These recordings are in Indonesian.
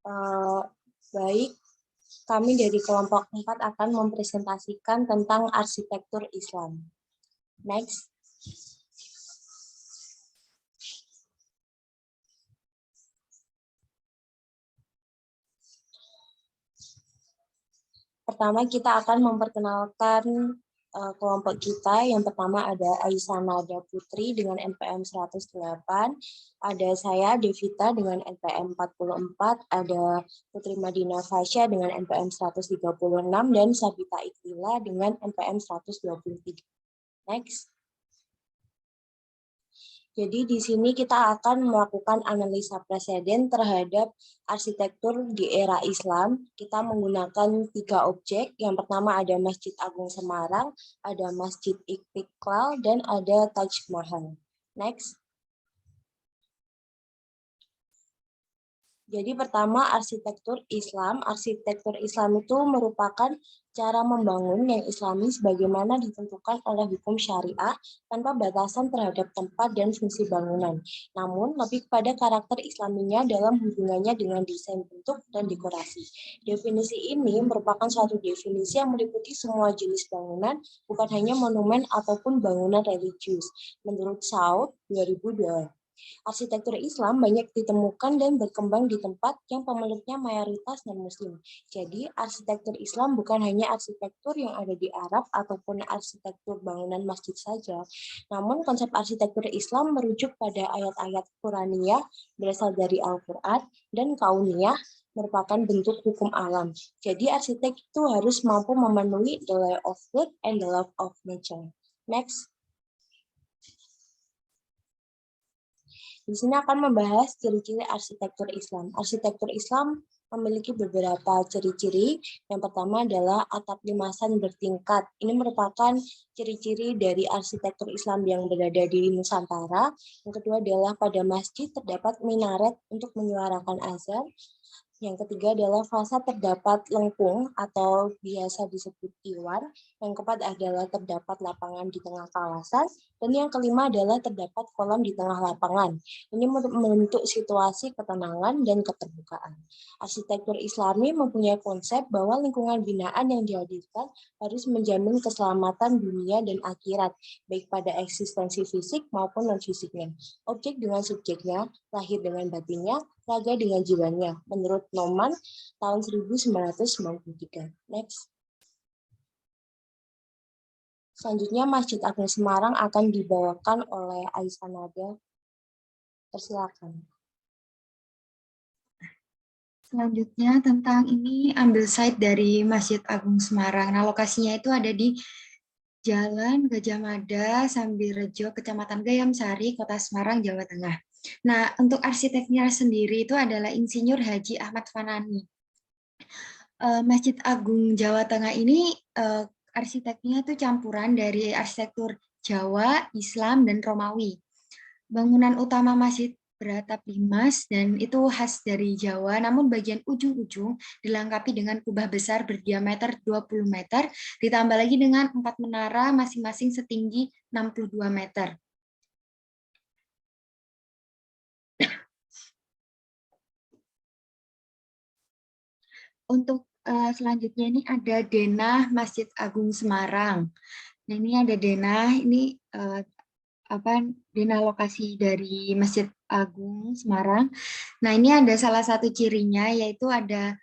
Eh, Baik, kami dari kelompok 4 akan mempresentasikan tentang arsitektur Islam. Next. Pertama, kita akan memperkenalkan kelompok kita. Yang pertama ada Aisyah Nada Putri dengan NPM 108, ada saya Devita dengan NPM 44, ada Putri Madina Fasya dengan NPM 136, dan Sabita Iqbila dengan NPM 123. Next. Jadi di sini kita akan melakukan analisa preseden terhadap arsitektur di era Islam. Kita menggunakan 3 objek. Yang pertama ada Masjid Agung Semarang, ada Masjid Istiqlal, dan ada Taj Mahal. Next. Jadi pertama arsitektur Islam. Arsitektur Islam itu merupakan cara membangun yang islami sebagaimana ditentukan oleh hukum syariah tanpa batasan terhadap tempat dan fungsi bangunan. Namun lebih pada karakter islaminya dalam hubungannya dengan desain bentuk dan dekorasi. Definisi ini merupakan suatu definisi yang meliputi semua jenis bangunan, bukan hanya monumen ataupun bangunan religius. Menurut Saud 2002. Arsitektur Islam banyak ditemukan dan berkembang di tempat yang pemeluknya mayoritas non-Muslim. Jadi, arsitektur Islam bukan hanya arsitektur yang ada di Arab ataupun arsitektur bangunan masjid saja. Namun, konsep arsitektur Islam merujuk pada ayat-ayat Quraniyah berasal dari Al-Quran dan Kauniyah merupakan bentuk hukum alam. Jadi, arsitek itu harus mampu memenuhi the law of God and the love of nature. Next. Di sini akan membahas ciri-ciri arsitektur Islam. Arsitektur Islam memiliki beberapa ciri-ciri. Yang pertama adalah atap limasan bertingkat. Ini merupakan ciri-ciri dari arsitektur Islam yang berada di Nusantara. Yang kedua adalah pada masjid terdapat minaret untuk menyuarakan azan. Yang ketiga adalah fasad terdapat lengkung atau biasa disebut tiwan. Yang keempat adalah terdapat lapangan di tengah kawasan. Dan yang kelima adalah terdapat kolam di tengah lapangan. Ini membentuk situasi ketenangan dan keterbukaan. Arsitektur Islami mempunyai konsep bahwa lingkungan binaan yang dihadirkan harus menjamin keselamatan dunia dan akhirat, baik pada eksistensi fisik maupun non-fisiknya. Objek dengan subjeknya, lahir dengan batinnya, raga dengan jiwanya, menurut Noman tahun 1993. Next. Selanjutnya Masjid Agung Semarang akan dibawakan oleh Aisyah Nada. Persilakan. Selanjutnya tentang ini ambil site dari Masjid Agung Semarang. Nah, lokasinya itu ada di Jalan Gajah Mada, Sambirejo, Kecamatan Gayam Sari, Kota Semarang, Jawa Tengah. Nah, untuk arsiteknya sendiri itu adalah Insinyur Haji Ahmad Fanani. Masjid Agung Jawa Tengah ini arsiteknya itu campuran dari arsitektur Jawa, Islam, dan Romawi. Bangunan utama masjid beratap limas dan itu khas dari Jawa, namun bagian ujung-ujung dilengkapi dengan kubah besar berdiameter 20 meter, ditambah lagi dengan 4 menara masing-masing setinggi 62 meter. Untuk selanjutnya ini ada denah Masjid Agung Semarang. Nah, ini ada denah, ini denah lokasi dari Masjid Agung Semarang. Nah, ini ada salah satu cirinya yaitu ada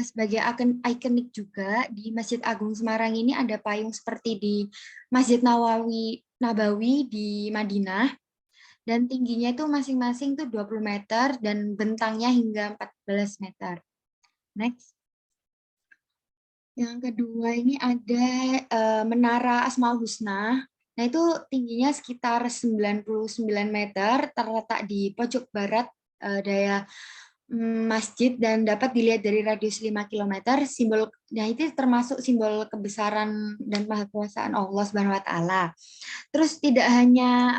sebagai ikonik juga di Masjid Agung Semarang ini ada payung seperti di Masjid Nabawi di Madinah. Dan tingginya itu masing-masing tuh 20 meter dan bentangnya hingga 14 meter. Next. Yang kedua ini ada Menara Asmaul Husna. Nah, itu tingginya sekitar 99 meter, terletak di pojok barat daya masjid dan dapat dilihat dari radius 5 km. Nah, itu termasuk simbol kebesaran dan mahakuasaan Allah Subhanahu wa taala. Terus tidak hanya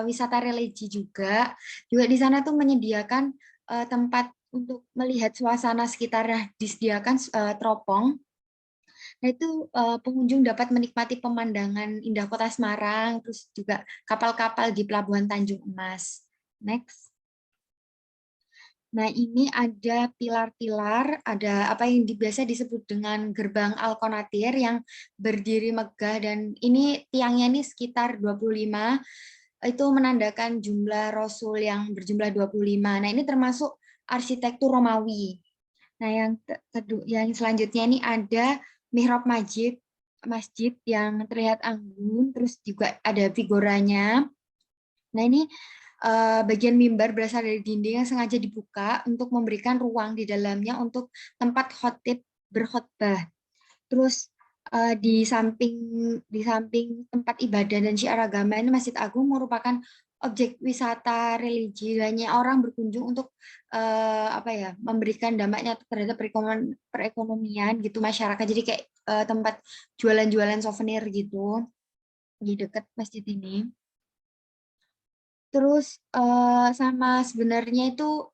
wisata religi juga di sana tuh menyediakan tempat untuk melihat suasana sekitarnya, disediakan teropong. Nah, itu pengunjung dapat menikmati pemandangan indah kota Semarang, terus juga kapal-kapal di Pelabuhan Tanjung Emas. Next. Nah, ini ada pilar-pilar, ada apa yang biasa disebut dengan gerbang Al-Qanatir yang berdiri megah, dan ini tiangnya ini sekitar 25, itu menandakan jumlah Rasul yang berjumlah 25. Nah, ini termasuk arsitektur Romawi. Nah, yang selanjutnya ini ada mihrab masjid yang terlihat anggun, terus juga ada figuranya. Nah, ini bagian mimbar berasal dari dinding yang sengaja dibuka untuk memberikan ruang di dalamnya untuk tempat khotib berkhotbah. Terus di samping tempat ibadah dan syiar agama ini, Masjid Agung merupakan objek wisata religi. Banyak orang berkunjung untuk memberikan dampaknya terhadap perekonomian gitu masyarakat. Jadi kayak tempat jualan-jualan souvenir gitu di dekat masjid ini. Terus sama sebenarnya itu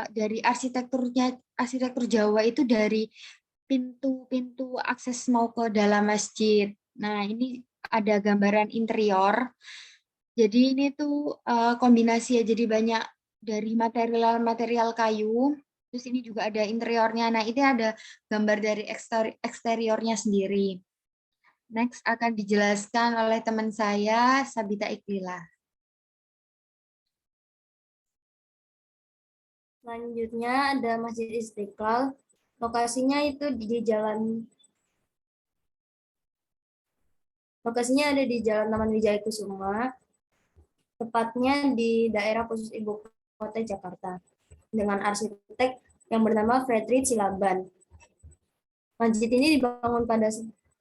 dari arsitektur Jawa itu dari pintu-pintu akses mau ke dalam masjid. Nah, ini ada gambaran interior. Jadi ini tuh kombinasi ya, jadi banyak dari material kayu. Terus ini juga ada interiornya. Nah, ini ada gambar dari eksteriornya sendiri. Next akan dijelaskan oleh teman saya, Sabita Iklila. Selanjutnya ada Masjid Istiqlal. Lokasinya itu Lokasinya ada di Jalan Taman Wijaya Kusuma, tepatnya di daerah khusus Ibu Kota Jakarta, dengan arsitek yang bernama Fredrik Silaban. Masjid ini dibangun pada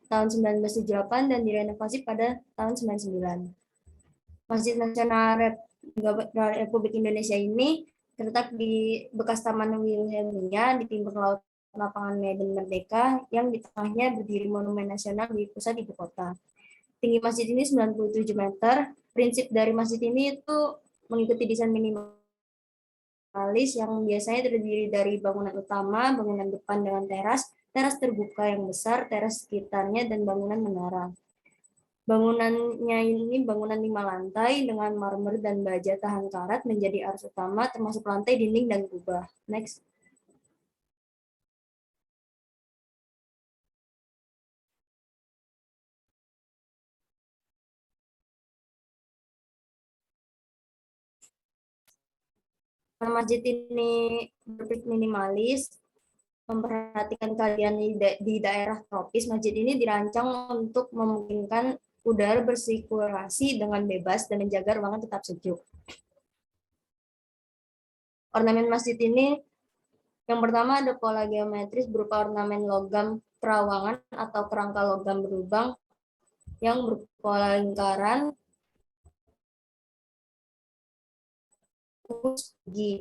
tahun 1978 dan direnovasi pada tahun 1999. Masjid Nasional Republik Indonesia ini terletak di bekas Taman Wilhelmina di timur laut lapangan Medan Merdeka, yang di tengahnya berdiri Monumen Nasional di pusat ibu kota. Tinggi masjid ini 97 meter. Prinsip dari masjid ini itu mengikuti desain minimalis yang biasanya terdiri dari bangunan utama, bangunan depan dengan teras, teras terbuka yang besar, teras sekitarnya, dan bangunan menara. Bangunannya ini bangunan 5 lantai dengan marmer dan baja tahan karat menjadi arus utama, termasuk lantai, dinding, dan kubah. Next. Masjid ini berprinsip minimalis, memperhatikan keadaan di daerah tropis. Masjid ini dirancang untuk memungkinkan udara bersirkulasi dengan bebas dan menjaga ruangan tetap sejuk. Ornamen masjid ini yang pertama ada pola geometris berupa ornamen logam terawangan atau kerangka logam berlubang yang berpola lingkaran.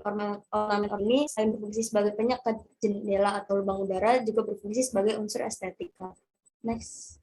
Ornamen ini selain berfungsi sebagai penyekat jendela atau lubang udara, juga berfungsi sebagai unsur estetika. Next.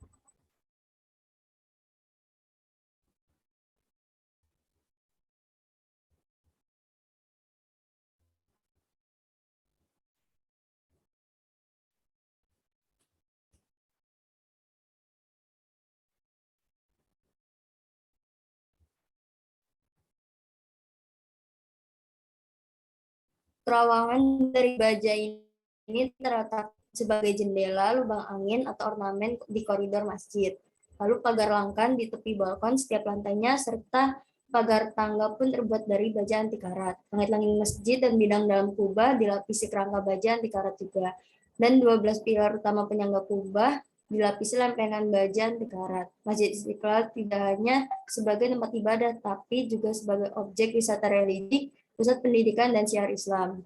Terawangan dari baja ini terletak sebagai jendela, lubang angin, atau ornamen di koridor masjid. Lalu pagar langkan di tepi balkon setiap lantainya, serta pagar tangga pun terbuat dari baja anti karat. Langit-langit masjid dan bidang dalam kubah dilapisi kerangka baja anti karat juga. Dan 12 pilar utama penyangga kubah dilapisi lempengan baja anti karat. Masjid Istiqlal tidak hanya sebagai tempat ibadah, tapi juga sebagai objek wisata religi, pusat pendidikan, dan syiar Islam.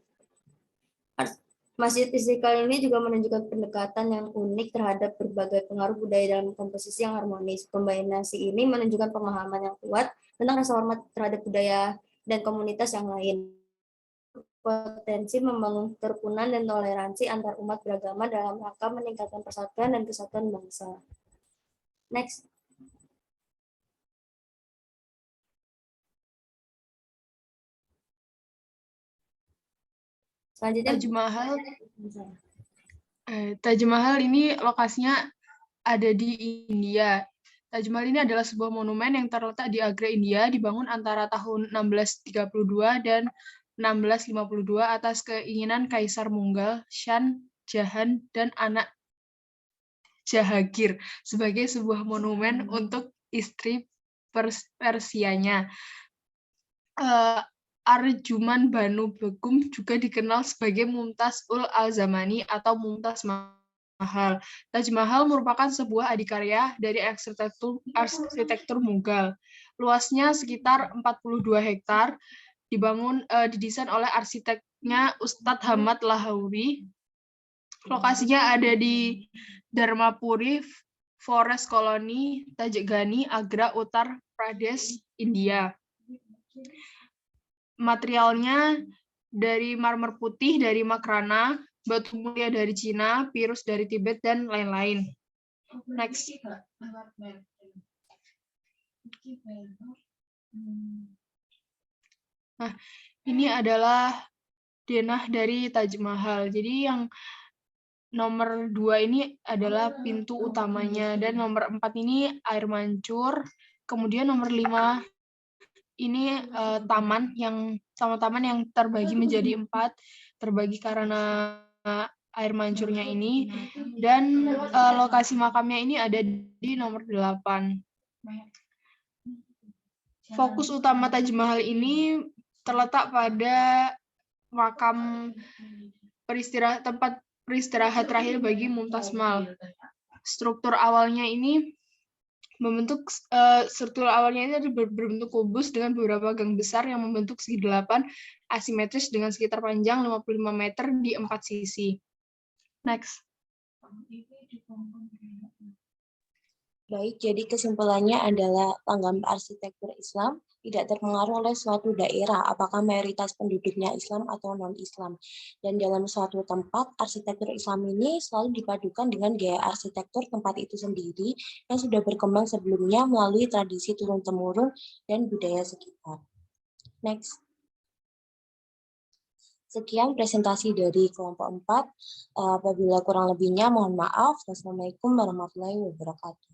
Masjid Istiqlal ini juga menunjukkan pendekatan yang unik terhadap berbagai pengaruh budaya dalam komposisi yang harmonis. Kombinasi ini menunjukkan pemahaman yang kuat tentang rasa hormat terhadap budaya dan komunitas yang lain. Potensi membangun kerukunan dan toleransi antar umat beragama dalam rangka meningkatkan persatuan dan kesatuan bangsa. Next. Selanjutnya Taj Mahal ini lokasinya ada di India. Taj Mahal ini adalah sebuah monumen yang terletak di Agra, India, dibangun antara tahun 1632 dan 1652 atas keinginan Kaisar Munggal, Shah Jahan, dan anak Jahangir sebagai sebuah monumen untuk istri Persianya. Arjuman Banu Begum juga dikenal sebagai Mumtaz ul Al-Zamani atau Mumtaz Mahal. Taj Mahal merupakan sebuah adikarya dari arsitektur Mughal. Luasnya sekitar 42 hektar, didesain oleh arsiteknya Ustadz Hamad Lahouri. Lokasinya ada di Dharmapuri Forest Colony, Tajgani, Agra, Uttar Pradesh, India. Materialnya dari marmer putih dari Makrana, batu mulia dari Cina, pirus dari Tibet, dan lain-lain. Next. Nah, ini adalah denah dari Taj Mahal. Jadi yang nomor 2 ini adalah pintu utamanya, dan nomor 4 ini air mancur. Kemudian nomor 5 ini taman yang terbagi menjadi 4, terbagi karena air mancurnya ini, dan lokasi makamnya ini ada di nomor 8. Fokus utama Taj Mahal ini terletak pada makam tempat beristirahat terakhir bagi Mumtaz Mahal. Struktur awalnya ini berbentuk kubus dengan beberapa gang besar yang membentuk segi 8 asimetris dengan sekitar panjang 55 meter di 4 sisi. Next. Baik, jadi kesimpulannya adalah langgam arsitektur Islam tidak terpengaruh oleh suatu daerah, apakah mayoritas penduduknya Islam atau non-Islam. Dan dalam suatu tempat, arsitektur Islam ini selalu dipadukan dengan gaya arsitektur tempat itu sendiri yang sudah berkembang sebelumnya melalui tradisi turun-temurun dan budaya sekitar. Next. Sekian presentasi dari kelompok 4. Apabila kurang lebihnya, mohon maaf. Wassalamualaikum warahmatullahi wabarakatuh.